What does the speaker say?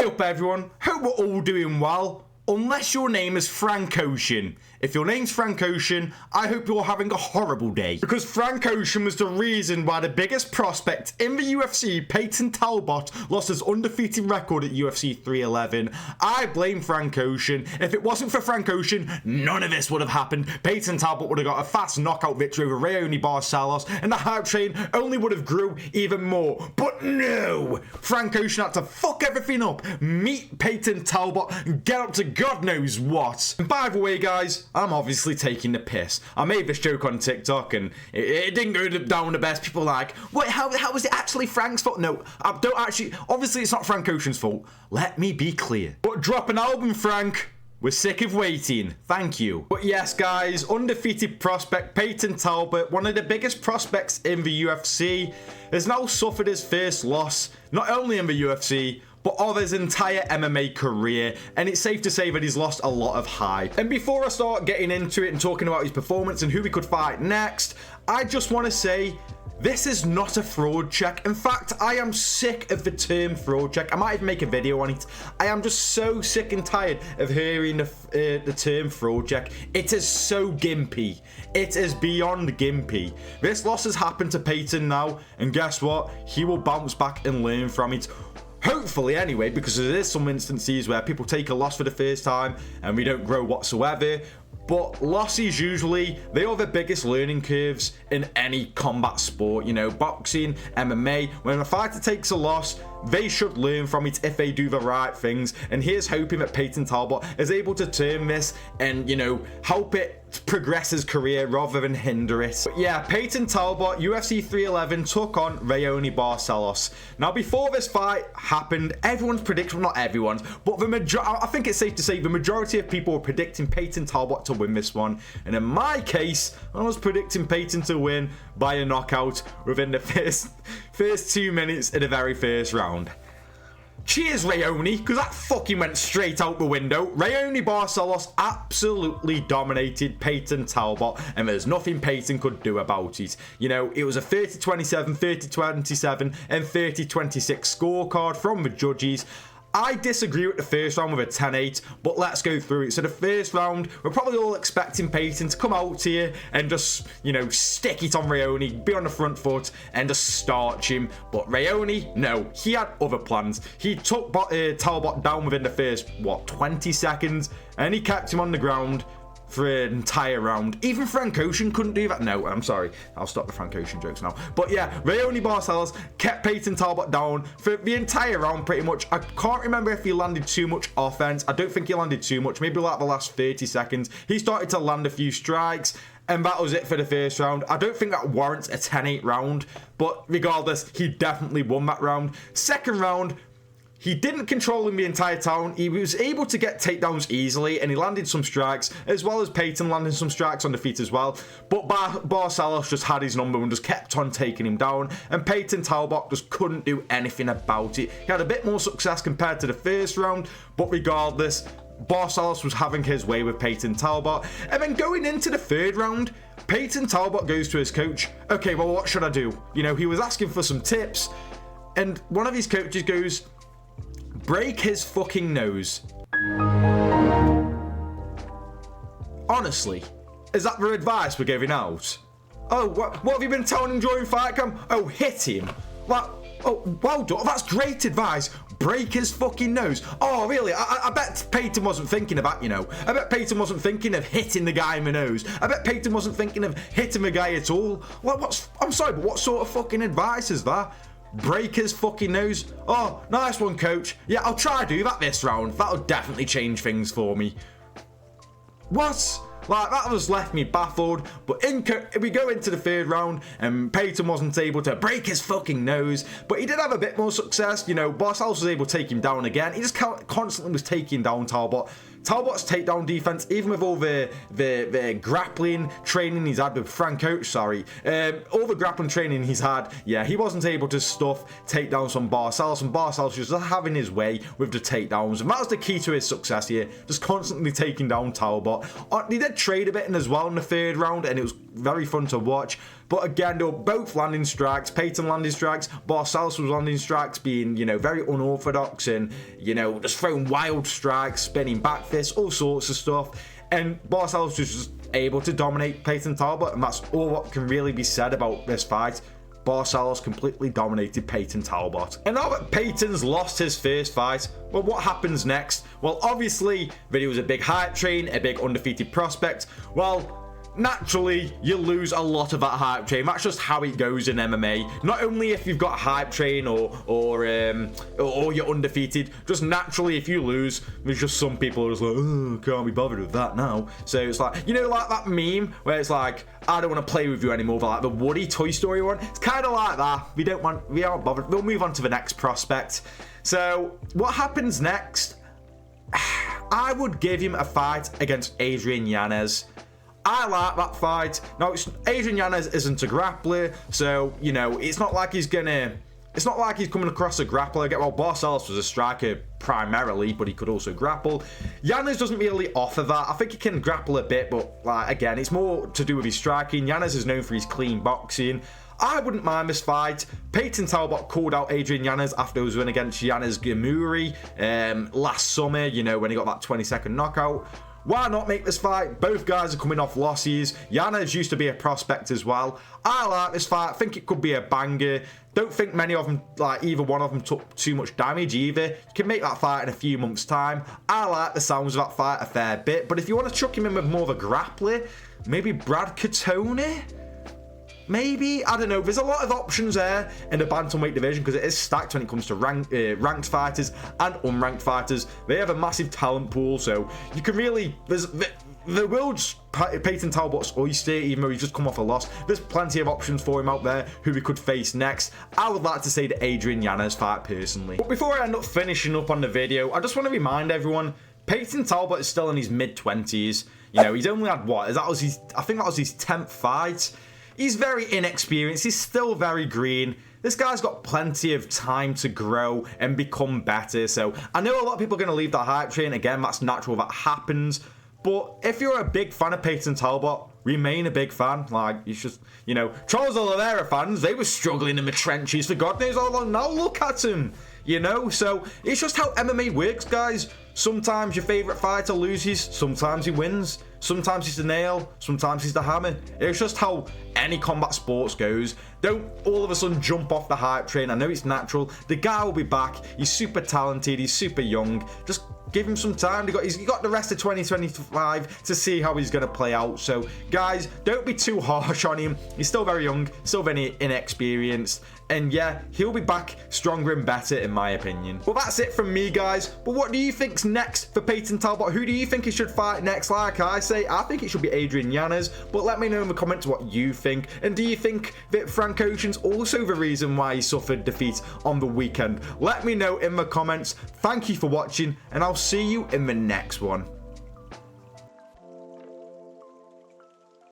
up everyone, hope we're all doing well, unless your name is Frank Ocean. If your name's Frank Ocean, I hope you're having a horrible day. Because Frank Ocean was the reason why the biggest prospect in the UFC, Payton Talbott, lost his undefeated record at UFC 311. I blame Frank Ocean. If it wasn't for Frank Ocean, none of this would have happened. Payton Talbott would have got a fast knockout victory over Raoni Barcelos, and the hype train only would have grew even more. But no! Frank Ocean had to fuck everything up, meet Payton Talbott, and get up to God knows what. And by the way, guys, I'm obviously taking the piss. I made this joke on TikTok and it didn't go down the best. People like, wait, how was it actually Frank's fault? No, I don't actually. Obviously, it's not Frank Ocean's fault. Let me be clear. But drop an album, Frank. We're sick of waiting. Thank you. But yes, guys, undefeated prospect Payton Talbott, one of the biggest prospects in the UFC, has now suffered his first loss, not only in the UFC, but of his entire MMA career, and it's safe to say that he's lost a lot of hype. And before I start getting into it and talking about his performance and who he could fight next, I just want to say, this is not a fraud check. In fact, I am sick of the term fraud check. I might even make a video on it. I am just so sick and tired of hearing the term fraud check. It is so gimpy. It is beyond gimpy. This loss has happened to Payton now, and guess what? He will bounce back and learn from it. Hopefully anyway, because there is some instances where people take a loss for the first time and we don't grow whatsoever. But losses usually, they are the biggest learning curves in any combat sport. You know, boxing, MMA, when a fighter takes a loss, they should learn from it if they do the right things. And here's hoping that Payton Talbott is able to turn this and, you know, help it progress his career rather than hinder it. But yeah, Payton Talbott, UFC 311, took on Raoni Barcelos. Now, before this fight happened, everyone's prediction, not everyone's, but I think it's safe to say the majority of people were predicting Payton Talbott to win this one. And in my case, I was predicting Payton to win by a knockout within the first 2 minutes of the very first round. Cheers, Raoni, because that fucking went straight out the window. Raoni Barcelos absolutely dominated Payton Talbott, and there's nothing Payton could do about it. You know, it was a 30-27, 30-27, and 30-26 scorecard from the judges. I disagree with the first round with a 10-8, but let's go through it. So the first round, we're probably all expecting Payton to come out here and just, you know, stick it on Raoni, be on the front foot, and just starch him. But Raoni, no, he had other plans. He took Talbott down within the first, 20 seconds, and he kept him on the ground for an entire round. Even Frank Ocean couldn't do that. No, I'm sorry. I'll stop the Frank Ocean jokes now. But yeah, Raoni Barcelos kept Payton Talbott down for the entire round pretty much. I can't remember if he landed too much offense. I don't think he landed too much. Maybe like the last 30 seconds. He started to land a few strikes, and that was it for the first round. I don't think that warrants a 10-8 round, but regardless, he definitely won that round. Second round, he didn't control him the entire time. He was able to get takedowns easily, and he landed some strikes, as well as Payton landing some strikes on the feet as well. But Barcelos just had his number and just kept on taking him down, and Payton Talbott just couldn't do anything about it. He had a bit more success compared to the first round, but regardless, Barcelos was having his way with Payton Talbott. And then going into the third round, Payton Talbott goes to his coach. Okay, well, what should I do? You know, he was asking for some tips, and one of his coaches goes, break his fucking nose. Honestly, is that the advice we're giving out? Oh, what have you been telling him during fight camp? Oh, hit him. Like, oh, well done. That's great advice. Break his fucking nose. Oh, really? I bet Payton wasn't thinking of that, you know. I bet Payton wasn't thinking of hitting the guy in the nose. I bet Payton wasn't thinking of hitting the guy at all. I'm sorry, but what sort of fucking advice is that? Break his fucking nose. Oh, nice one, coach. Yeah, I'll try to do that this round. That'll definitely change things for me. What? Like, that was left me baffled. But we go into the third round, and Payton wasn't able to break his fucking nose. But he did have a bit more success. You know, Barcelos was able to take him down again. He just constantly was taking down Talbott. Talbott's takedown defense, even with all the grappling training he's had with Frank Ocean, all the grappling training he's had, yeah, he wasn't able to stuff takedowns from Barcelos, and Barcelos was just having his way with the takedowns, and that was the key to his success here, just constantly taking down Talbott. He did trade a bit in as well in the third round, and it was very fun to watch. But again, they were both landing strikes. Payton landing strikes, Barcelos was landing strikes, being, you know, very unorthodox and, you know, just throwing wild strikes, spinning back fists, all sorts of stuff. And Barcelos was just able to dominate Payton Talbott, and that's all what can really be said about this fight. Barcelos completely dominated Payton Talbott. And now that Payton's lost his first fight, well, what happens next? Well, obviously, Video was a big hype train, a big undefeated prospect. Well, naturally, you lose a lot of that hype train. That's just how it goes in MMA. Not only if you've got a hype train or you're undefeated, just naturally if you lose, there's just some people who are just like, oh, can't be bothered with that now. So it's like, you know, like that meme where it's like, I don't want to play with you anymore, but like the Woody Toy Story one. It's kind of like that. We aren't bothered. We'll move on to the next prospect. So what happens next? I would give him a fight against Adrian Yanez. I like that fight. Now, Adrian Yanez isn't a grappler, so, you know, it's not like he's coming across a grappler. Well, Barcelos was a striker primarily, but he could also grapple. Yanez doesn't really offer that. I think he can grapple a bit, but, like, again, it's more to do with his striking. Yanez is known for his clean boxing. I wouldn't mind this fight. Payton Talbott called out Adrian Yanez after his win against Yanez Gamuri last summer, you know, when he got that 20-second knockout. Why not make this fight? Both guys are coming off losses. Yanez used to be a prospect as well. I like this fight. I think it could be a banger. Don't think many of them, like either one of them, took too much damage either. You can make that fight in a few months' time. I like the sounds of that fight a fair bit. But if you want to chuck him in with more of a grappler, maybe Brad Catone? Maybe, I don't know. There's a lot of options there in the bantamweight division because it is stacked when it comes to ranked fighters and unranked fighters. They have a massive talent pool, so you can really, the world's Payton Talbott's oyster, even though he's just come off a loss. There's plenty of options for him out there who we could face next. I would like to say the Adrian Yanez fight personally. But before I end up finishing up on the video, I just want to remind everyone, Payton Talbott is still in his mid-20s. You know, he's only had what? I think that was his 10th fight. He's very inexperienced. He's still very green. This guy's got plenty of time to grow and become better. So I know a lot of people are going to leave the hype train. Again, that's natural. That happens. But if you're a big fan of Payton Talbott, remain a big fan. Like, you just, you know, Charles Oliveira fans, they were struggling in the trenches for God knows how long. Now look at him. You know, so it's just how MMA works, guys. Sometimes your favorite fighter loses, sometimes he wins, sometimes he's the nail, sometimes he's the hammer. It's just how any combat sports goes. Don't all of a sudden jump off the hype train. I know it's natural. The guy will be back. He's super talented. He's super young. Just give him some time. He's got the rest of 2025 to see how he's going to play out. So, guys, don't be too harsh on him. He's still very young, still very inexperienced. And yeah, he'll be back stronger and better in my opinion. Well, that's it from me, guys. But what do you think's next for Payton Talbott? Who do you think he should fight next? Like I say, I think it should be Adrian Yanez. But let me know in the comments what you think. And do you think that Frank Ocean's also the reason why he suffered defeat on the weekend? Let me know in the comments. Thank you for watching, and I'll see you in the next one.